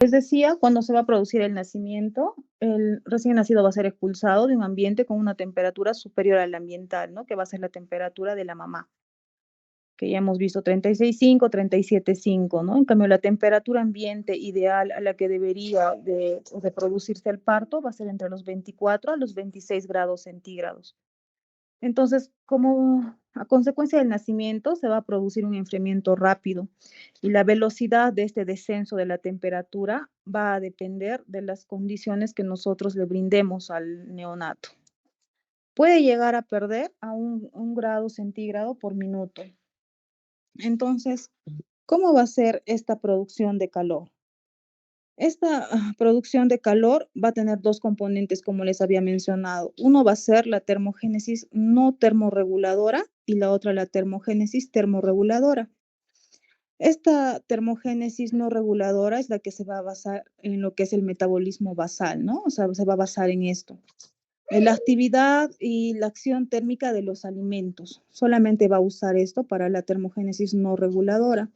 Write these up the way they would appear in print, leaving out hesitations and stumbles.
Les decía, cuando se va a producir el nacimiento, el recién nacido va a ser expulsado de un ambiente con una temperatura superior al ambiental, ¿no? Que va a ser la temperatura de la mamá, que ya hemos visto 36,5, 37,5, ¿no? En cambio, la temperatura ambiente ideal a la que debería de producirse el parto va a ser entre los 24 a los 26 grados centígrados. Entonces, como a consecuencia del nacimiento, se va a producir un enfriamiento rápido y la velocidad de este descenso de la temperatura va a depender de las condiciones que nosotros le brindemos al neonato. Puede llegar a perder a un grado centígrado por minuto. Entonces, ¿cómo va a ser esta producción de calor? Esta producción de calor va a tener dos componentes, como les había mencionado. Uno va a ser la termogénesis no termorreguladora y la otra la termogénesis termorreguladora. Esta termogénesis no reguladora es la que se va a basar en lo que es el metabolismo basal, ¿no? O sea, se va a basar en esto. En la actividad y la acción térmica de los alimentos. Solamente va a usar esto para la termogénesis no reguladora.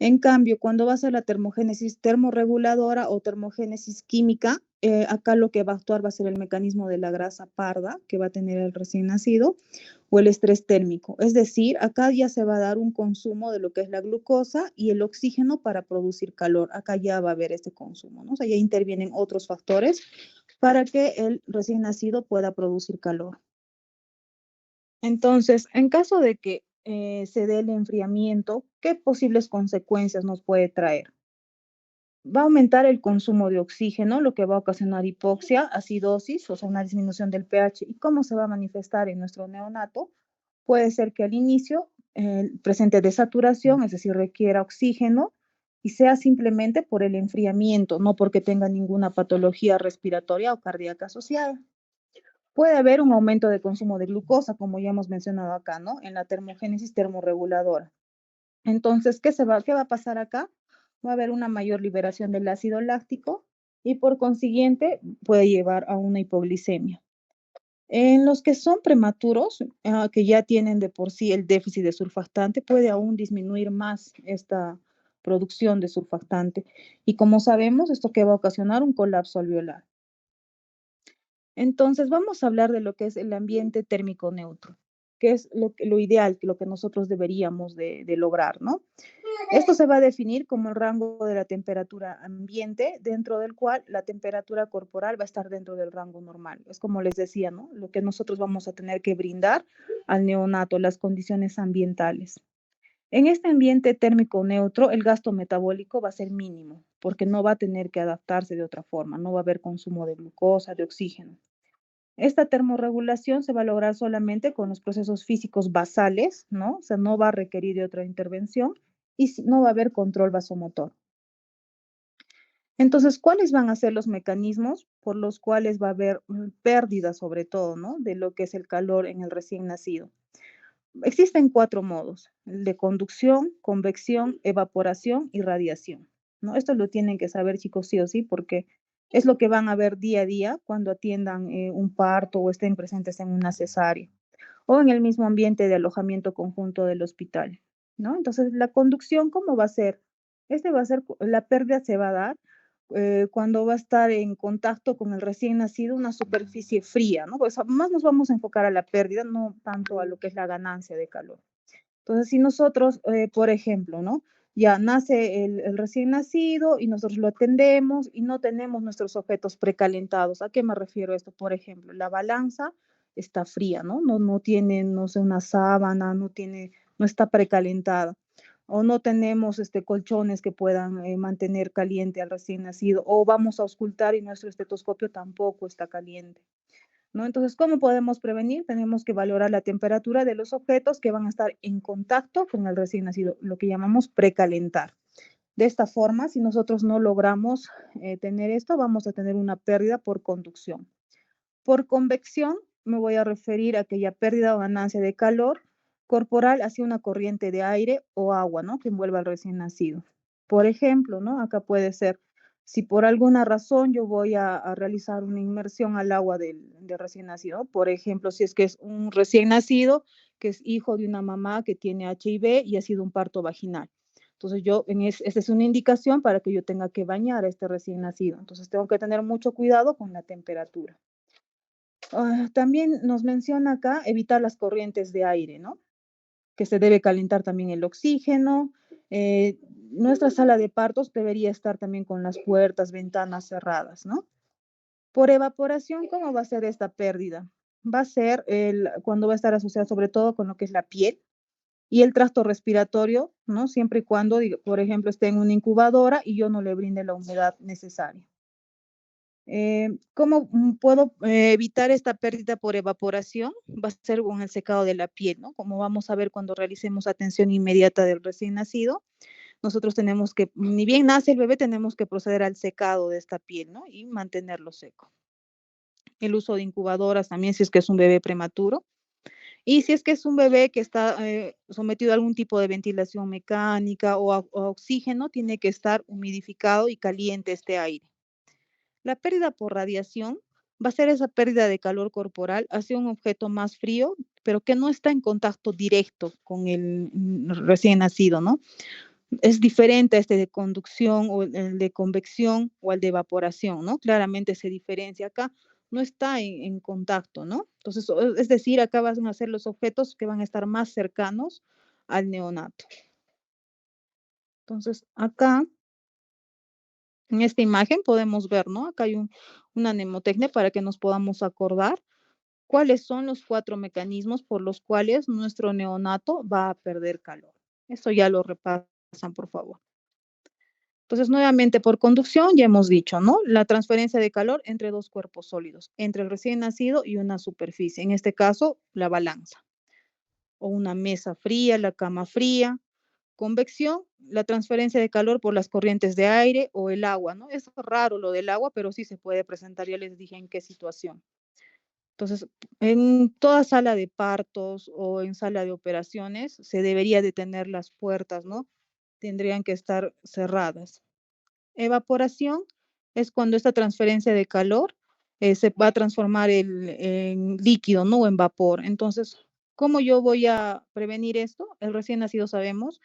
En cambio, cuando vas a la termogénesis termorreguladora o termogénesis química, acá lo que va a actuar va a ser el mecanismo de la grasa parda que va a tener el recién nacido o el estrés térmico. Es decir, acá ya se va a dar un consumo de lo que es la glucosa y el oxígeno para producir calor. Acá ya va a haber este consumo, ¿no? O sea, ya intervienen otros factores para que el recién nacido pueda producir calor. Entonces, en caso de que se dé el enfriamiento, ¿qué posibles consecuencias nos puede traer? Va a aumentar el consumo de oxígeno, lo que va a ocasionar hipoxia, acidosis, o sea, una disminución del pH. ¿Y cómo se va a manifestar en nuestro neonato? Puede ser que al inicio presente desaturación, es decir, requiera oxígeno, y sea simplemente por el enfriamiento, no porque tenga ninguna patología respiratoria o cardíaca asociada. Puede haber un aumento de consumo de glucosa, como ya hemos mencionado acá, ¿no? En la termogénesis termorreguladora. Entonces, qué va a pasar acá? Va a haber una mayor liberación del ácido láctico y por consiguiente puede llevar a una hipoglicemia. En los que son prematuros, que ya tienen de por sí el déficit de surfactante, puede aún disminuir más esta producción de surfactante. Y como sabemos, esto que va a ocasionar un colapso alveolar. Entonces, vamos a hablar de lo que es el ambiente térmico neutro, que es lo ideal, lo que nosotros deberíamos de lograr, ¿no? Esto se va a definir como el rango de la temperatura ambiente, dentro del cual la temperatura corporal va a estar dentro del rango normal. Es como les decía, ¿no? Lo que nosotros vamos a tener que brindar al neonato, las condiciones ambientales. En este ambiente térmico neutro, el gasto metabólico va a ser mínimo, porque no va a tener que adaptarse de otra forma, no va a haber consumo de glucosa, de oxígeno. Esta termorregulación se va a lograr solamente con los procesos físicos basales, ¿no? O sea, no va a requerir de otra intervención y no va a haber control vasomotor. Entonces, ¿cuáles van a ser los mecanismos por los cuales va a haber pérdida, sobre todo, ¿no? De lo que es el calor en el recién nacido? Existen cuatro modos: el de conducción, convección, evaporación y radiación, ¿no? Esto lo tienen que saber, chicos, sí o sí, porque es lo que van a ver día a día cuando atiendan un parto o estén presentes en una cesárea o en el mismo ambiente de alojamiento conjunto del hospital, ¿no? Entonces, la conducción, ¿cómo va a ser? Este va a ser, la pérdida se va a dar cuando va a estar en contacto con el recién nacido una superficie fría, ¿no? Pues más nos vamos a enfocar a la pérdida, no tanto a lo que es la ganancia de calor. Entonces, si nosotros, por ejemplo, ¿no? Ya nace el recién nacido y nosotros lo atendemos y no tenemos nuestros objetos precalentados. ¿A qué me refiero a esto? Por ejemplo, la balanza está fría, ¿no? No tiene, no sé, una sábana, no está precalentada. O no tenemos colchones que puedan mantener caliente al recién nacido. O vamos a auscultar y nuestro estetoscopio tampoco está caliente, ¿no? Entonces, ¿cómo podemos prevenir? Tenemos que valorar la temperatura de los objetos que van a estar en contacto con el recién nacido, lo que llamamos precalentar. De esta forma, si nosotros no logramos tener esto, vamos a tener una pérdida por conducción. Por convección, me voy a referir a aquella pérdida o ganancia de calor corporal hacia una corriente de aire o agua, ¿no? Que envuelva al recién nacido. Por ejemplo, ¿no? Acá puede ser, si por alguna razón yo voy a realizar una inmersión al agua del recién nacido, por ejemplo, si es que es un recién nacido que es hijo de una mamá que tiene HIV y ha sido un parto vaginal. Entonces esa es una indicación para que yo tenga que bañar a este recién nacido. Entonces tengo que tener mucho cuidado con la temperatura. También nos menciona acá evitar las corrientes de aire, ¿no? Que se debe calentar también el oxígeno. Nuestra sala de partos debería estar también con las puertas, ventanas cerradas, ¿no? Por evaporación, ¿cómo va a ser esta pérdida? Va a ser cuando va a estar asociada sobre todo con lo que es la piel y el tracto respiratorio, ¿no? Siempre y cuando, por ejemplo, esté en una incubadora y yo no le brinde la humedad necesaria. ¿Cómo puedo evitar esta pérdida por evaporación? Va a ser con el secado de la piel, ¿no? Como vamos a ver cuando realicemos atención inmediata del recién nacido, nosotros tenemos que, ni bien nace el bebé, tenemos que proceder al secado de esta piel, ¿no? Y mantenerlo seco. El uso de incubadoras también si es que es un bebé prematuro. Y si es que es un bebé que está sometido a algún tipo de ventilación mecánica o oxígeno, tiene que estar humidificado y caliente este aire. La pérdida por radiación va a ser esa pérdida de calor corporal hacia un objeto más frío, pero que no está en contacto directo con el recién nacido, ¿no? Es diferente a este de conducción o el de convección o el de evaporación, ¿no? Claramente se diferencia acá, no está en contacto, ¿no? Entonces, es decir, acá van a ser los objetos que van a estar más cercanos al neonato. Entonces, acá en esta imagen podemos ver, ¿no? Acá hay una mnemotecnia para que nos podamos acordar cuáles son los 4 mecanismos por los cuales nuestro neonato va a perder calor. Esto ya lo repasan, por favor. Entonces, nuevamente, por conducción, ya hemos dicho, ¿no? La transferencia de calor entre 2 cuerpos sólidos, entre el recién nacido y una superficie, en este caso, la balanza, o una mesa fría, la cama fría. Convección, la transferencia de calor por las corrientes de aire o el agua, ¿no? Es raro lo del agua, pero sí se puede presentar, ya les dije en qué situación. Entonces, en toda sala de partos o en sala de operaciones se debería de tener las puertas, ¿no? Tendrían que estar cerradas. Evaporación es cuando esta transferencia de calor se va a transformar en líquido, ¿no? O en vapor. Entonces, ¿cómo yo voy a prevenir esto? El recién nacido sabemos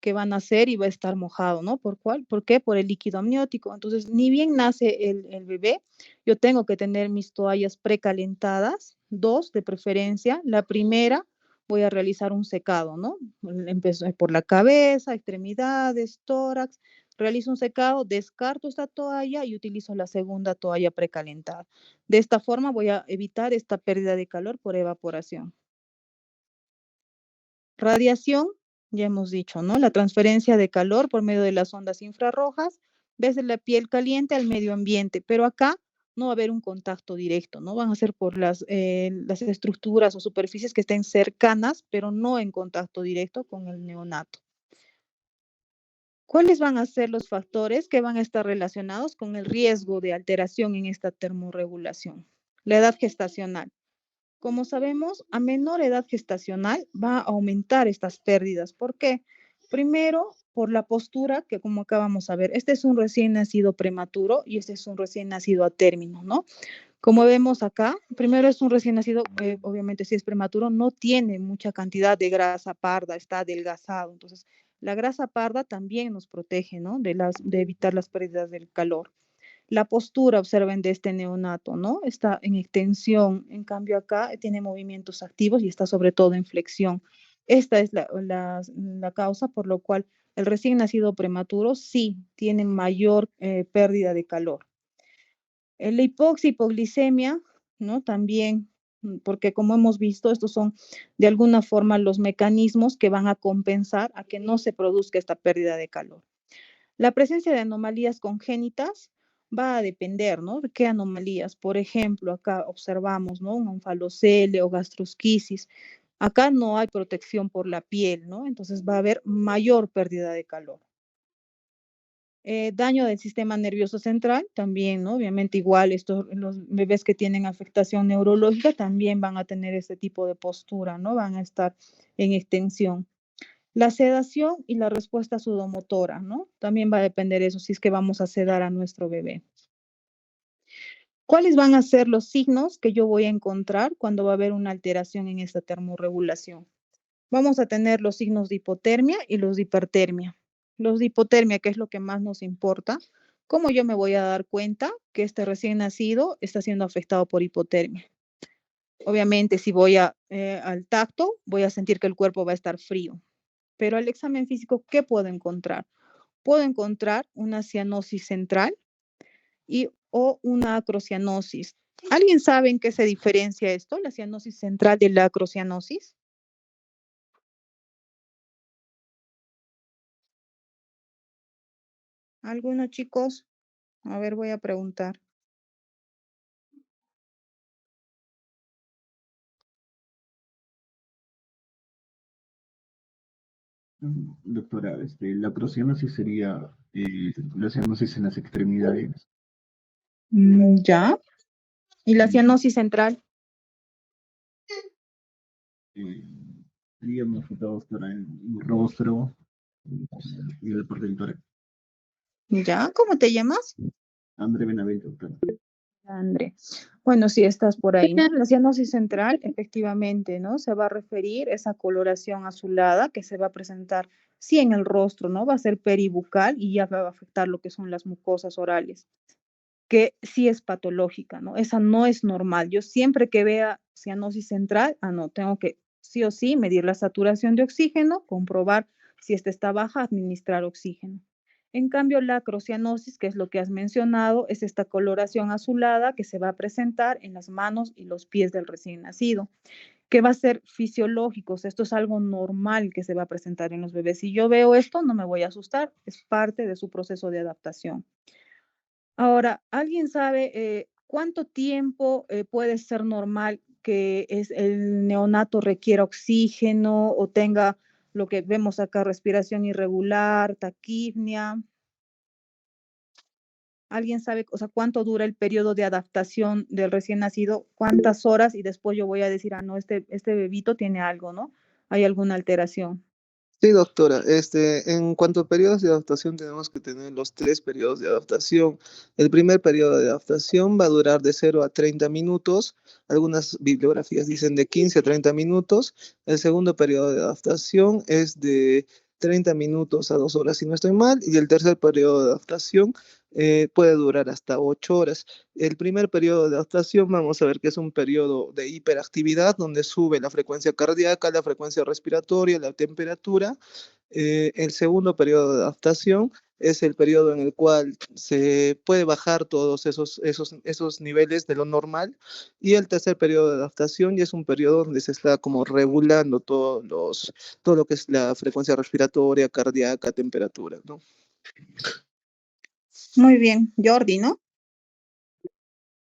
que va a nacer y va a estar mojado, ¿no? ¿Por cuál? ¿Por qué? Por el líquido amniótico. Entonces, ni bien nace el bebé, yo tengo que tener mis toallas precalentadas, 2 de preferencia. La primera, voy a realizar un secado, ¿no? Empiezo por la cabeza, extremidades, tórax, realizo un secado, descarto esta toalla y utilizo la segunda toalla precalentada. De esta forma voy a evitar esta pérdida de calor por evaporación. Radiación, ya hemos dicho, ¿no? La transferencia de calor por medio de las ondas infrarrojas desde la piel caliente al medio ambiente, pero acá no va a haber un contacto directo, ¿no? Van a ser por las estructuras o superficies que estén cercanas, pero no en contacto directo con el neonato. ¿Cuáles van a ser los factores que van a estar relacionados con el riesgo de alteración en esta termorregulación? La edad gestacional. Como sabemos, a menor edad gestacional va a aumentar estas pérdidas. ¿Por qué? Primero, por la postura que como acabamos de ver, este es un recién nacido prematuro y este es un recién nacido a término, ¿no? Como vemos acá, primero es un recién nacido, obviamente si es prematuro, no tiene mucha cantidad de grasa parda, está adelgazado. Entonces, la grasa parda también nos protege, ¿no? De evitar las pérdidas del calor. La postura, observen, de este neonato, ¿no? Está en extensión, en cambio acá tiene movimientos activos y está sobre todo en flexión. Esta es la causa por lo cual el recién nacido prematuro sí tiene mayor pérdida de calor. La hipoxia, hipoglicemia, ¿no? También, porque como hemos visto, estos son de alguna forma los mecanismos que van a compensar a que no se produzca esta pérdida de calor. La presencia de anomalías congénitas va a depender, ¿no? ¿De qué anomalías? Por ejemplo, acá observamos, ¿no? Un onfalocele o gastrosquisis. Acá no hay protección por la piel, ¿no? Entonces va a haber mayor pérdida de calor. Daño del sistema nervioso central, también, ¿no? Obviamente igual los bebés que tienen afectación neurológica también van a tener ese tipo de postura, ¿no? Van a estar en extensión. La sedación y la respuesta sudomotora, ¿no? También va a depender eso, si es que vamos a sedar a nuestro bebé. ¿Cuáles van a ser los signos que yo voy a encontrar cuando va a haber una alteración en esta termorregulación? Vamos a tener los signos de hipotermia y los de hipertermia. Los de hipotermia, que es lo que más nos importa, ¿cómo yo me voy a dar cuenta que este recién nacido está siendo afectado por hipotermia? Obviamente, si voy al tacto, voy a sentir que el cuerpo va a estar frío. Pero al examen físico, ¿qué puedo encontrar? Puedo encontrar una cianosis central o una acrocianosis. ¿Alguien sabe en qué se diferencia esto, la cianosis central de la acrocianosis? ¿Algunos chicos? A ver, voy a preguntar. Doctora, la procianosis sería la cianosis en las extremidades. Ya. ¿Y la Y, cianosis central? eh, Sería más enfocado, doctora, en el rostro y el parte del tórax. Ya. ¿Cómo te llamas? André Benavente, doctora. André. Bueno, sí, estás por ahí, ¿no? La cianosis central, efectivamente, ¿no? Se va a referir a esa coloración azulada que se va a presentar, sí, en el rostro, ¿no? Va a ser peribucal y ya va a afectar lo que son las mucosas orales, que sí es patológica, ¿no? Esa no es normal. Yo siempre que vea cianosis central, no, tengo que sí o sí medir la saturación de oxígeno, comprobar si esta está baja, administrar oxígeno. En cambio, la acrocianosis, que es lo que has mencionado, es esta coloración azulada que se va a presentar en las manos y los pies del recién nacido, que va a ser fisiológico. O sea, esto es algo normal que se va a presentar en los bebés. Si yo veo esto, no me voy a asustar, es parte de su proceso de adaptación. Ahora, ¿alguien sabe cuánto tiempo puede ser normal que el neonato requiera oxígeno o tenga lo que vemos acá, respiración irregular, taquipnia? ¿Alguien sabe, o sea, cuánto dura el periodo de adaptación del recién nacido? ¿Cuántas horas? Y después yo voy a decir, no, este bebito tiene algo, ¿no? Hay alguna alteración. Sí, doctora. En cuanto a periodos de adaptación, tenemos que tener los 3 periodos de adaptación. El primer periodo de adaptación va a durar de 0 a 30 minutos. Algunas bibliografías dicen de 15 a 30 minutos. El segundo periodo de adaptación es de 30 minutos a 2 horas, si no estoy mal. Y el tercer periodo de adaptación puede durar hasta 8 horas. El primer periodo de adaptación, vamos a ver que es un periodo de hiperactividad, donde sube la frecuencia cardíaca, la frecuencia respiratoria, la temperatura. El segundo periodo de adaptación es el periodo en el cual se puede bajar todos esos niveles de lo normal. Y el tercer periodo de adaptación ya es un periodo donde se está como regulando todo lo que es la frecuencia respiratoria, cardíaca, temperatura, ¿no? Muy bien, Jordi, ¿no?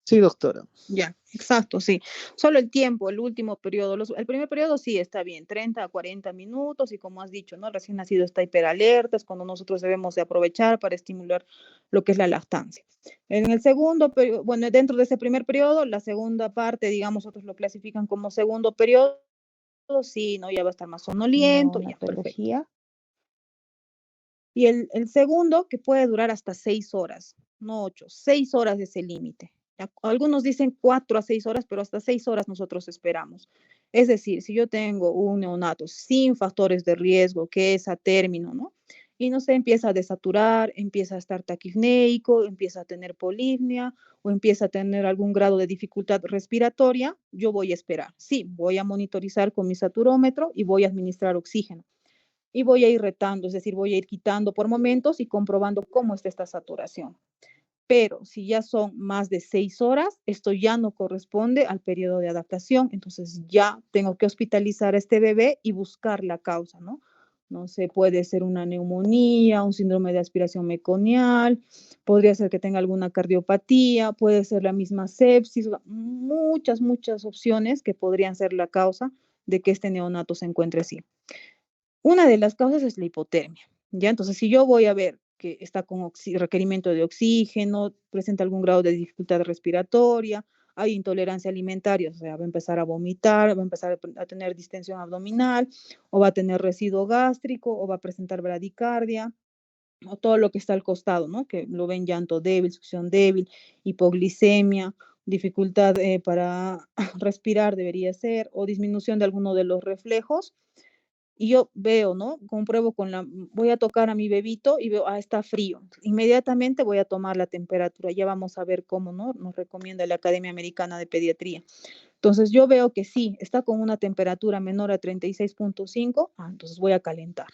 Sí, doctora. Ya, exacto, sí. Solo el tiempo, el último periodo. El primer periodo sí está bien, 30 a 40 minutos y como has dicho, ¿no? El recién nacido está hiperalerta, es cuando nosotros debemos de aprovechar para estimular lo que es la lactancia. En el segundo periodo, bueno, dentro de ese primer periodo, la segunda parte, digamos, otros lo clasifican como segundo periodo, sí, ¿no? Ya va a estar más sonoliento, ya, perfecto. Y el segundo, que puede durar hasta 6 horas, no 8, 6 horas es el límite. Algunos dicen 4 a 6 horas, pero hasta 6 horas nosotros esperamos. Es decir, si yo tengo un neonato sin factores de riesgo, que es a término, ¿no? Y no se empieza a desaturar, empieza a estar taquipneico, empieza a tener polipnia o empieza a tener algún grado de dificultad respiratoria, yo voy a esperar. Sí, voy a monitorizar con mi saturómetro y voy a administrar oxígeno y voy a ir retando, es decir, voy a ir quitando por momentos y comprobando cómo está esta saturación. Pero si ya son más de 6 horas, esto ya no corresponde al periodo de adaptación, entonces ya tengo que hospitalizar a este bebé y buscar la causa, ¿no? No sé, puede ser una neumonía, un síndrome de aspiración meconial, podría ser que tenga alguna cardiopatía, puede ser la misma sepsis, muchas opciones que podrían ser la causa de que este neonato se encuentre así. Una de las causas es la hipotermia, ¿ya? Entonces, si yo voy a ver que está con requerimiento de oxígeno, presenta algún grado de dificultad respiratoria, hay intolerancia alimentaria, o sea, va a empezar a vomitar, va a empezar a tener distensión abdominal, o va a tener residuo gástrico, o va a presentar bradicardia, o todo lo que está al costado, ¿no? Que lo ven llanto débil, succión débil, hipoglicemia, dificultad para respirar debería ser, o disminución de alguno de los reflejos, y yo veo, ¿no? Compruebo voy a tocar a mi bebito y veo, está frío. Inmediatamente voy a tomar la temperatura. Ya vamos a ver cómo, ¿no? Nos recomienda la Academia Americana de Pediatría. Entonces yo veo que sí, está con una temperatura menor a 36.5, entonces voy a calentar.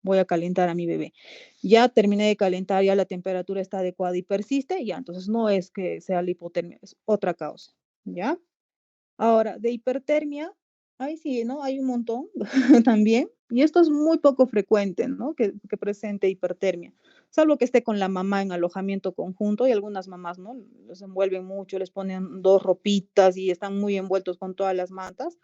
Voy a calentar a mi bebé. Ya terminé de calentar, ya la temperatura está adecuada y persiste, ya, entonces no es que sea la hipotermia, es otra causa, ¿ya? Ahora, de hipertermia, ahí sí, ¿no? Hay un montón también, y esto es muy poco frecuente, ¿no? Que presente hipertermia, salvo que esté con la mamá en alojamiento conjunto, y algunas mamás, ¿no? Los envuelven mucho, les ponen dos ropitas y están muy envueltos con todas las mantas.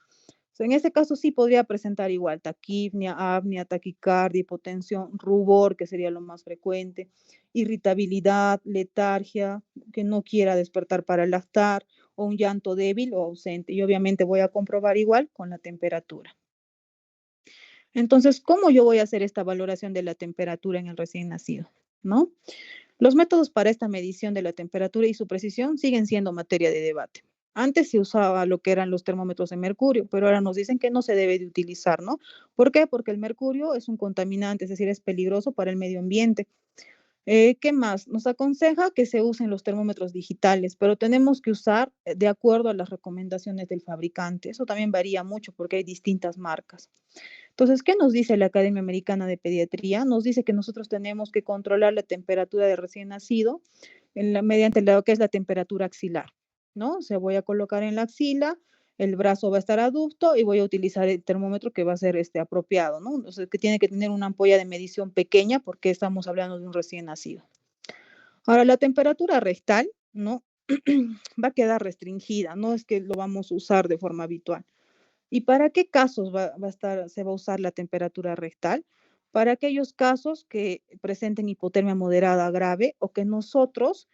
En ese caso sí podría presentar igual taquipnia, apnea, taquicardia, hipotensión, rubor, que sería lo más frecuente, irritabilidad, letargia, que no quiera despertar para lactar, o un llanto débil o ausente. Y obviamente voy a comprobar igual con la temperatura. Entonces, ¿cómo yo voy a hacer esta valoración de la temperatura en el recién nacido? ¿No? Los métodos para esta medición de la temperatura y su precisión siguen siendo materia de debate. Antes se usaba lo que eran los termómetros de mercurio, pero ahora nos dicen que no se debe de utilizar, ¿no? ¿Por qué? Porque el mercurio es un contaminante, es decir, es peligroso para el medio ambiente. ¿Qué más? Nos aconseja que se usen los termómetros digitales, pero tenemos que usar de acuerdo a las recomendaciones del fabricante. Eso también varía mucho porque hay distintas marcas. Entonces, ¿qué nos dice la Academia Americana de Pediatría? Nos dice que nosotros tenemos que controlar la temperatura de recién nacido mediante lo que es la temperatura axilar, ¿no? Se voy a colocar en la axila, el brazo va a estar aducto y voy a utilizar el termómetro que va a ser apropiado, ¿no? O sea, que tiene que tener una ampolla de medición pequeña porque estamos hablando de un recién nacido. Ahora, la temperatura rectal, ¿no? Va a quedar restringida, no es que lo vamos a usar de forma habitual. ¿Y para qué casos se va a usar la temperatura rectal? Para aquellos casos que presenten hipotermia moderada grave o que nosotros,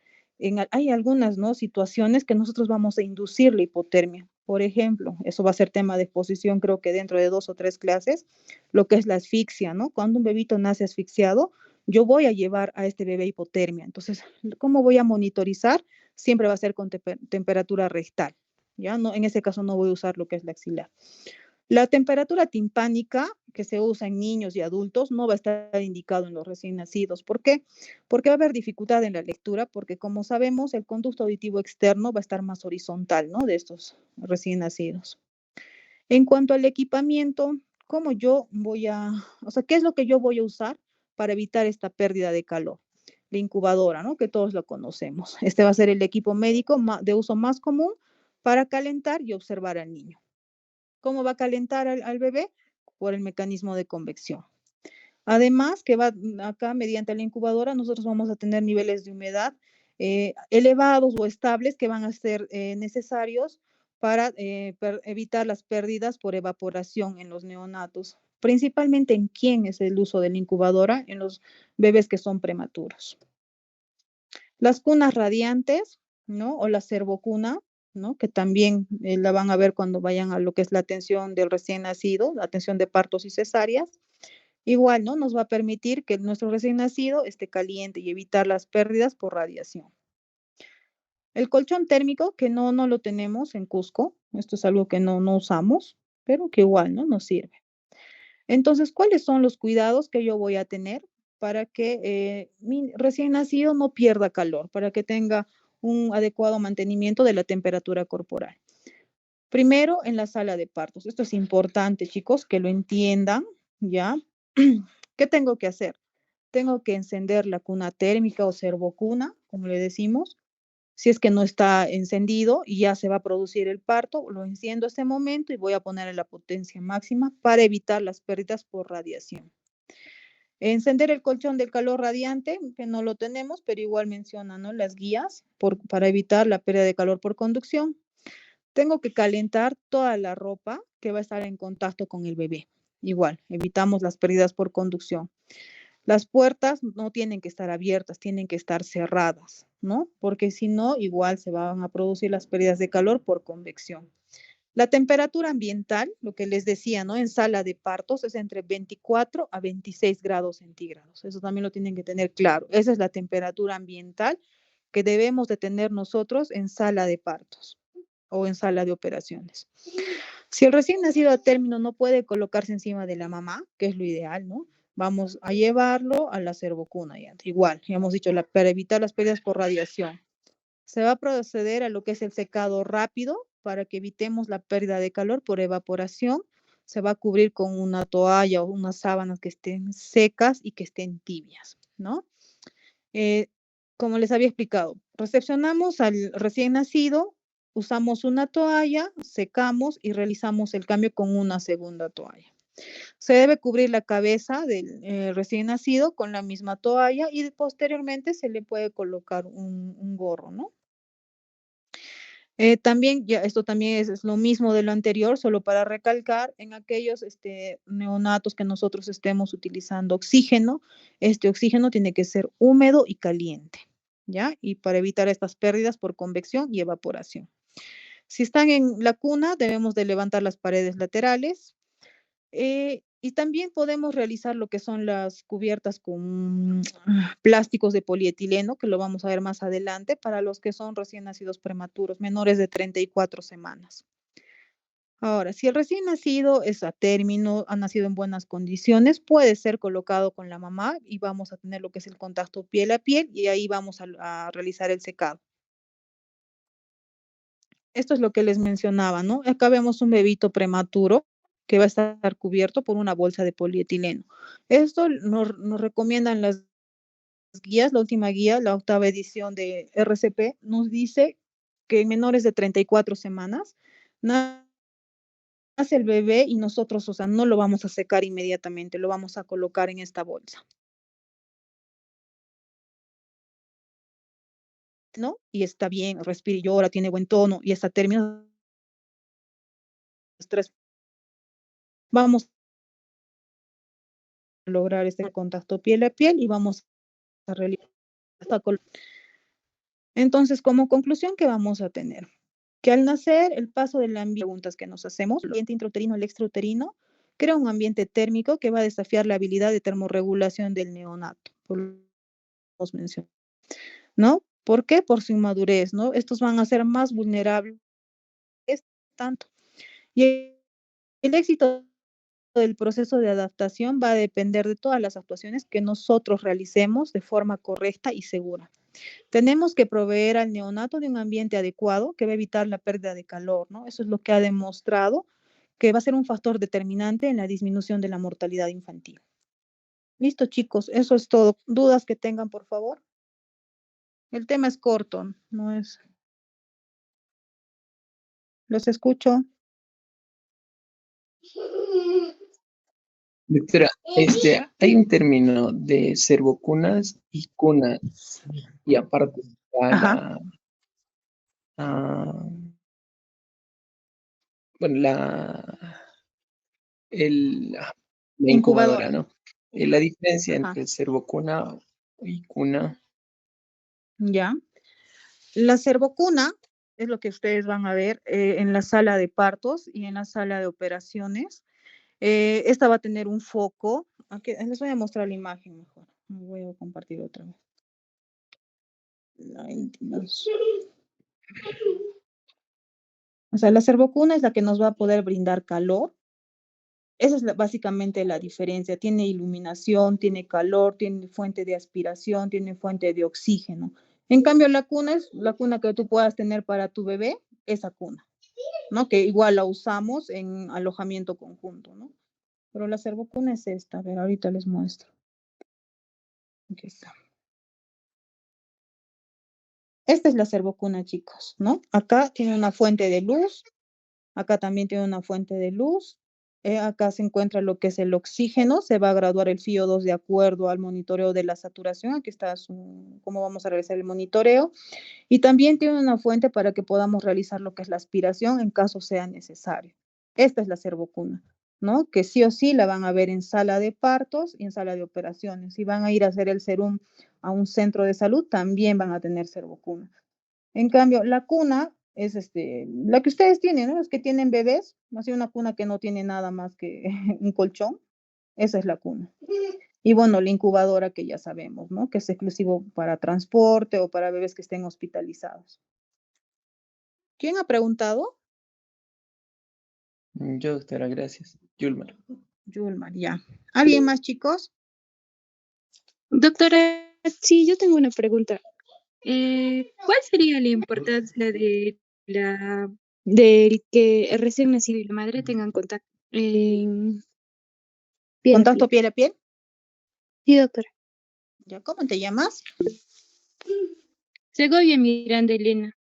hay algunas, ¿no?, situaciones que nosotros vamos a inducir la hipotermia. Por ejemplo, eso va a ser tema de exposición, creo que dentro de 2 o 3 clases, lo que es la asfixia, ¿no? Cuando un bebito nace asfixiado, yo voy a llevar a este bebé hipotermia. Entonces, ¿cómo voy a monitorizar? Siempre va a ser con temperatura rectal. ¿Ya? No, en ese caso no voy a usar lo que es la axilar. La temperatura timpánica que se usa en niños y adultos no va a estar indicado en los recién nacidos. ¿Por qué? Porque va a haber dificultad en la lectura, porque como sabemos, el conducto auditivo externo va a estar más horizontal, ¿no? De estos recién nacidos. En cuanto al equipamiento, ¿cómo yo qué es lo que yo voy a usar para evitar esta pérdida de calor? La incubadora, ¿no? Que todos lo conocemos. Este va a ser el equipo médico de uso más común para calentar y observar al niño. ¿Cómo va a calentar al bebé? Por el mecanismo de convección. Además, que va acá mediante la incubadora, nosotros vamos a tener niveles de humedad elevados o estables que van a ser necesarios para evitar las pérdidas por evaporación en los neonatos. Principalmente en quién es el uso de la incubadora, en los bebés que son prematuros. Las cunas radiantes, ¿no? O la cervocuna, ¿no? Que también la van a ver cuando vayan a lo que es la atención del recién nacido, la atención de partos y cesáreas. Igual, ¿no? Nos va a permitir que nuestro recién nacido esté caliente y evitar las pérdidas por radiación. El colchón térmico, que no lo tenemos en Cusco, esto es algo que no usamos, pero que igual, ¿no? Nos sirve. Entonces, ¿cuáles son los cuidados que yo voy a tener para que mi recién nacido no pierda calor, para que tenga un adecuado mantenimiento de la temperatura corporal? Primero, en la sala de partos. Esto es importante, chicos, que lo entiendan, ¿ya? ¿Qué tengo que hacer? Tengo que encender la cuna térmica o servocuna, como le decimos. Si es que no está encendido y ya se va a producir el parto, lo enciendo a este momento y voy a ponerle la potencia máxima para evitar las pérdidas por radiación. Encender el colchón del calor radiante, que no lo tenemos, pero igual menciona, ¿no?, las guías para evitar la pérdida de calor por conducción. Tengo que calentar toda la ropa que va a estar en contacto con el bebé. Igual, evitamos las pérdidas por conducción. Las puertas no tienen que estar abiertas, tienen que estar cerradas, ¿no? Porque si no, igual se van a producir las pérdidas de calor por convección. La temperatura ambiental, lo que les decía, ¿no? En sala de partos es entre 24 a 26 grados centígrados. Eso también lo tienen que tener claro. Esa es la temperatura ambiental que debemos de tener nosotros en sala de partos. o en sala de operaciones. Si el recién nacido a término no puede colocarse encima de la mamá, que es lo ideal, ¿no? Vamos a llevarlo a la cervocuna, ya. Igual, ya hemos dicho, para evitar las pérdidas por radiación. Se va a proceder a lo que es el secado rápido para que evitemos la pérdida de calor por evaporación. Se va a cubrir con una toalla o unas sábanas que estén secas y que estén tibias, ¿no? Eh, como les había explicado, recepcionamos al recién nacido, usamos una toalla, secamos y realizamos el cambio con una segunda toalla. Se debe cubrir la cabeza del recién nacido con la misma toalla y posteriormente se le puede colocar un gorro, ¿no? También, ya esto también es lo mismo de lo anterior, solo para recalcar, en aquellos neonatos que nosotros estemos utilizando oxígeno, este oxígeno tiene que ser húmedo y caliente, ¿ya? Y para evitar estas pérdidas por convección y evaporación. Si están en la cuna, debemos de levantar las paredes laterales, y también podemos realizar lo que son las cubiertas con plásticos de polietileno, que lo vamos a ver más adelante, para los que son recién nacidos prematuros, menores de 34 semanas. Ahora, si el recién nacido es a término, ha nacido en buenas condiciones, puede ser colocado con la mamá y vamos a tener lo que es el contacto piel a piel y ahí vamos a realizar el secado. Esto es lo que les mencionaba, ¿no? Acá vemos un bebito prematuro que va a estar cubierto por una bolsa de polietileno. Esto nos recomiendan las guías, la última guía, la 8ª edición de RCP, nos dice que en menores de 34 semanas nace el bebé y nosotros, o sea, no lo vamos a secar inmediatamente, lo vamos a colocar en esta bolsa, ¿no? Y está bien, respira y llora, tiene buen tono y está término estrés. Vamos a lograr este contacto piel a piel y vamos a realizar esta Entonces, como conclusión, ¿qué vamos a tener? Que al nacer, el paso del ambiente, preguntas que nos hacemos, el ambiente intrauterino al extrauterino, crea un ambiente térmico que va a desafiar la habilidad de termorregulación del neonato, por lo que hemos mencionado, ¿no? ¿Por qué? Por su inmadurez, ¿no? Estos van a ser más vulnerables, tanto. Y el éxito del proceso de adaptación va a depender de todas las actuaciones que nosotros realicemos de forma correcta y segura. Tenemos que proveer al neonato de un ambiente adecuado que va a evitar la pérdida de calor, ¿no? Eso es lo que ha demostrado que va a ser un factor determinante en la disminución de la mortalidad infantil. Listo, chicos, eso es todo. ¿Dudas que tengan, por favor? El tema es corto, no es. Los escucho. Doctora, hay un término de servocunas y cunas, y aparte está Ajá. ah, bueno, la incubadora, Incubadora. ¿no? La diferencia Ajá. entre servocuna y cuna. Ya. La cervocuna es lo que ustedes van a ver en la sala de partos y en la sala de operaciones. Esta va a tener un foco. Aquí, les voy a mostrar la imagen mejor. Voy a compartir otra vez. O sea, la cervocuna es la que nos va a poder brindar calor. Esa es básicamente la diferencia. Tiene iluminación, tiene calor, tiene fuente de aspiración, tiene fuente de oxígeno. En cambio, la cuna es la cuna que tú puedas tener para tu bebé, esa cuna, ¿no? Que igual la usamos en alojamiento conjunto, ¿no? Pero la cervocuna es esta. A ver, ahorita les muestro. Aquí está. Esta es la cervocuna, chicos, ¿no? Acá tiene una fuente de luz, acá también tiene una fuente de luz, acá se encuentra lo que es el oxígeno, se va a graduar el FIO2 de acuerdo al monitoreo de la saturación, aquí está cómo vamos a realizar el monitoreo, y también tiene una fuente para que podamos realizar lo que es la aspiración en caso sea necesario. Esta es la cervocuna, ¿no? Que sí o sí la van a ver en sala de partos y en sala de operaciones. Si van a ir a hacer el serum a un centro de salud, también van a tener cervocuna. En cambio, la cuna es la que ustedes tienen, ¿no? Los que tienen bebés, así una cuna que no tiene nada más que un colchón, esa es la cuna. Y bueno, la incubadora que ya sabemos, ¿no? Que es exclusivo para transporte o para bebés que estén hospitalizados. ¿Quién ha preguntado? Yo, doctora, gracias. Yulmar. Yulmar, ya. ¿Alguien más, chicos? Doctora, sí, yo tengo una pregunta. ¿Cuál sería la importancia de del que el recién nacido y la madre tengan contacto piel a ¿Contacto piel? piel a piel? Sí, doctora. ¿Ya? ¿Cómo te llamas? Segovia Miranda Elena.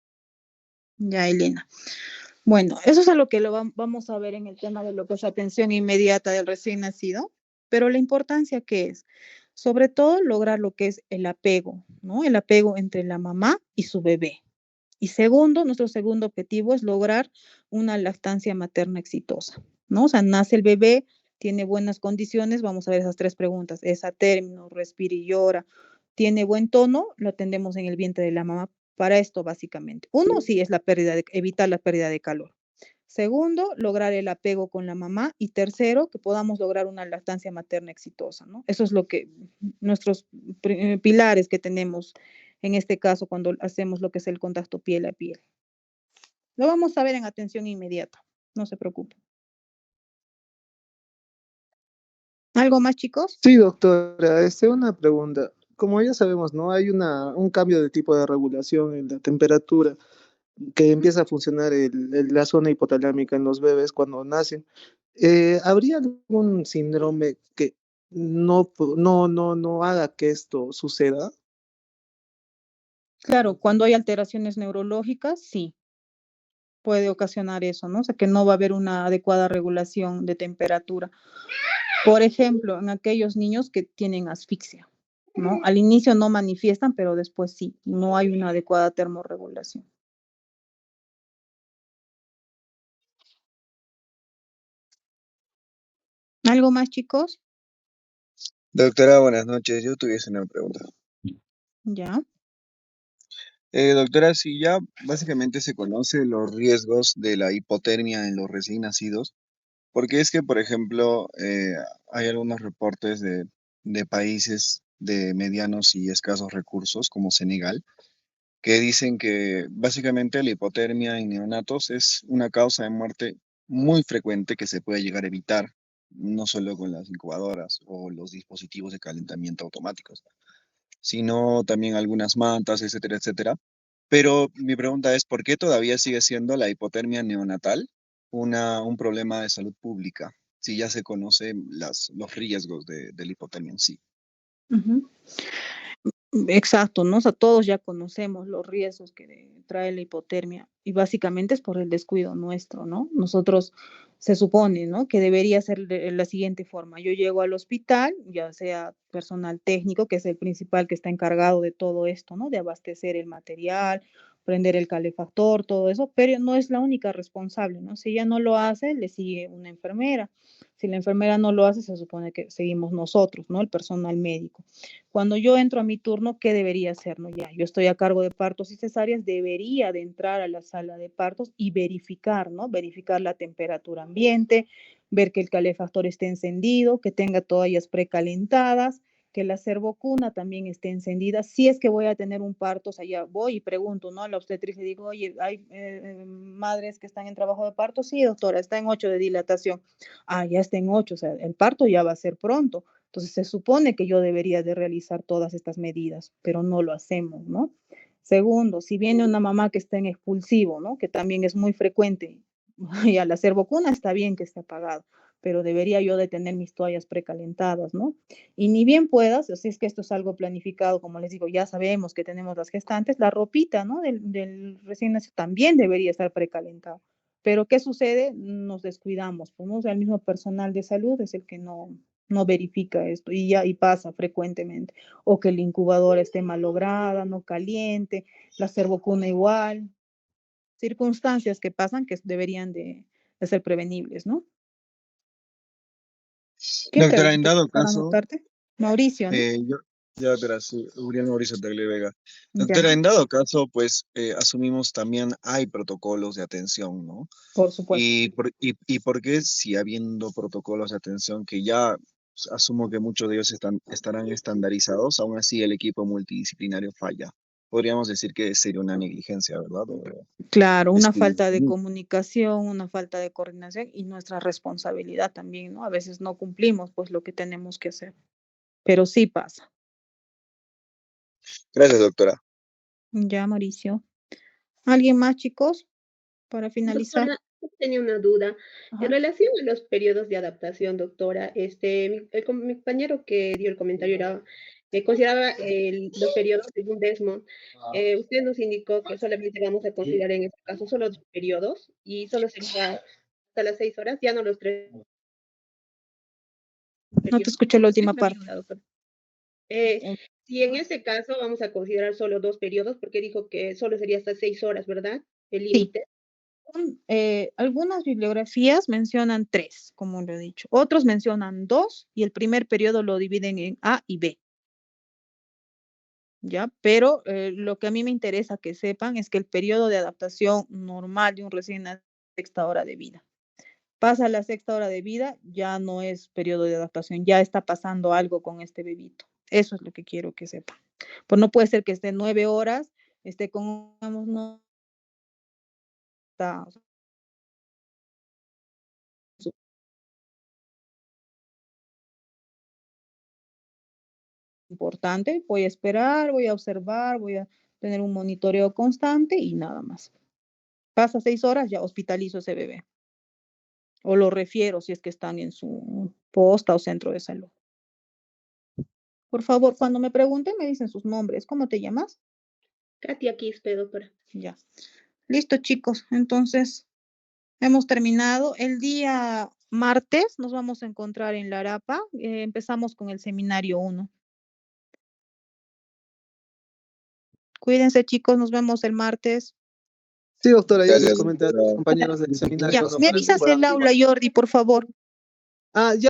Ya, Elena. Bueno, eso es a lo que vamos a ver en el tema de lo que es atención inmediata del recién nacido, pero la importancia que es, sobre todo lograr lo que es el apego, ¿no? El apego entre la mamá y su bebé. Y segundo, nuestro segundo objetivo es lograr una lactancia materna exitosa, ¿no? O sea, nace el bebé, tiene buenas condiciones, vamos a ver esas tres preguntas, es a término, respira y llora, tiene buen tono, lo atendemos en el vientre de la mamá para esto básicamente. Uno, sí, es evitar la pérdida de calor. Segundo, lograr el apego con la mamá. Y tercero, que podamos lograr una lactancia materna exitosa, ¿no? Eso es lo que nuestros pilares que tenemos en este caso cuando hacemos lo que es el contacto piel a piel. Lo vamos a ver en atención inmediata, no se preocupen. ¿Algo más, chicos? Sí, doctora, una pregunta. Como ya sabemos, ¿no? Hay un cambio de tipo de regulación en la temperatura que empieza a funcionar la zona hipotalámica en los bebés cuando nacen. ¿Habría algún síndrome que no haga que esto suceda? Claro, cuando hay alteraciones neurológicas, sí, puede ocasionar eso, ¿no? O sea, que no va a haber una adecuada regulación de temperatura. Por ejemplo, en aquellos niños que tienen asfixia, ¿no? Al inicio no manifiestan, pero después sí, no hay una adecuada termorregulación. ¿Algo más, chicos? Doctora, buenas noches. Yo tuviese una pregunta. Ya. Doctora, si ya básicamente se conocen los riesgos de la hipotermia en los recién nacidos, porque es que, por ejemplo, hay algunos reportes de países de medianos y escasos recursos, como Senegal, que dicen que básicamente la hipotermia en neonatos es una causa de muerte muy frecuente que se puede llegar a evitar, no solo con las incubadoras o los dispositivos de calentamiento automáticos, sino también algunas mantas, etcétera, etcétera. Pero mi pregunta es, ¿por qué todavía sigue siendo la hipotermia neonatal un problema de salud pública, si ya se conocen los riesgos de la hipotermia en sí? Ujú. Exacto, ¿no? O sea, todos ya conocemos los riesgos que trae la hipotermia y básicamente es por el descuido nuestro, ¿no? Nosotros se supone, ¿no? Que debería ser de la siguiente forma. Yo llego al hospital, ya sea personal técnico, que es el principal que está encargado de todo esto, ¿no? De abastecer el material, prender el calefactor, todo eso, pero no es la única responsable, ¿no? Si ella no lo hace, le sigue una enfermera. Si la enfermera no lo hace, se supone que seguimos nosotros, ¿no? El personal médico. Cuando yo entro a mi turno, ¿qué debería hacer? No, ya, yo estoy a cargo de partos y cesáreas, debería de entrar a la sala de partos y verificar, ¿no? Verificar la temperatura ambiente, ver que el calefactor esté encendido, que tenga toallas precalentadas, que la servocuna también esté encendida. Si es que voy a tener un parto, o sea, ya voy y pregunto, ¿no? A la obstetricia le digo, oye, ¿hay madres que están en trabajo de parto? Sí, doctora, está en 8 de dilatación. Ah, ya está en 8, o sea, el parto ya va a ser pronto. Entonces se supone que yo debería de realizar todas estas medidas, pero no lo hacemos, ¿no? Segundo, si viene una mamá que está en expulsivo, ¿no? Que también es muy frecuente, y al hacer vacuna está bien que esté apagado, pero debería yo de tener mis toallas precalentadas, ¿no? Y ni bien puedas, o si es que esto es algo planificado, como les digo, ya sabemos que tenemos las gestantes, la ropita, ¿no? Del recién nacido también debería estar precalentado. Pero ¿qué sucede? Nos descuidamos, pues, ¿no? O sea, el mismo personal de salud es el que no verifica esto y pasa frecuentemente. O que la incubadora esté malograda, no caliente, la servocuna igual. Circunstancias que pasan que deberían de ser prevenibles, ¿no? ¿Quién Doctora, en pregunta? dado Para caso, anotarte. Mauricio, ¿no? yo, ya doctora, sí, Uriel Mauricio Tagle Vega. Ya, Doctora, en dado caso, pues asumimos también hay protocolos de atención, ¿no? por supuesto. ¿Y por qué si habiendo protocolos de atención que ya asumo que muchos de ellos estarán estandarizados, aún así el equipo multidisciplinario falla? Podríamos decir que sería una negligencia, ¿verdad? Claro, Es una que, falta de comunicación, una falta de coordinación y nuestra responsabilidad también, ¿no? A veces no cumplimos pues lo que tenemos que hacer, pero sí pasa. gracias, doctora. Ya, Mauricio. ¿Alguien más, chicos, para finalizar? Doctora, tenía una duda. Ajá. En relación a los periodos de adaptación, doctora, mi compañero que dio el comentario era, consideraba los periodos según Desmond. Usted nos indicó que solamente vamos a considerar en este caso solo 2 periodos y solo sería hasta las 6 horas, ya no los 3 No te periodos. escuché la Esa última es mi parte. duda, doctora. Eh, si en este caso vamos a considerar solo 2 periodos, porque dijo que solo sería hasta 6 horas, ¿verdad? El Sí. límite. Algunas bibliografías mencionan 3, como lo he dicho. Otros mencionan 2 y el primer periodo lo dividen en A y B. ¿Ya? Pero lo que a mí me interesa que sepan es que el periodo de adaptación normal de un recién nacido es 6ª hora de vida. Pasa la 6ª hora de vida, ya no es periodo de adaptación, ya está pasando algo con este bebito. Eso es lo que quiero que sepan. Pues no puede ser que esté 9 horas, esté con, no, está, importante, voy a esperar, voy a observar, voy a tener un monitoreo constante y nada más. Pasa 6 horas, ya hospitalizo a ese bebé. O lo refiero si es que están en su posta o centro de salud. Por favor, cuando me pregunten, me dicen sus nombres. ¿Cómo te llamas? Katia Quispe, doctora. Ya. Listo, chicos. Entonces, hemos terminado. El día martes nos vamos a encontrar en La Arapa. Empezamos con el seminario 1. Cuídense, chicos. Nos vemos el martes. Sí, doctora, ya les Gracias, comenté a los doctora. compañeros del seminario. Ya, ¿no? me Para que avisas el puedan- aula, Jordi, por favor. Ah, ya.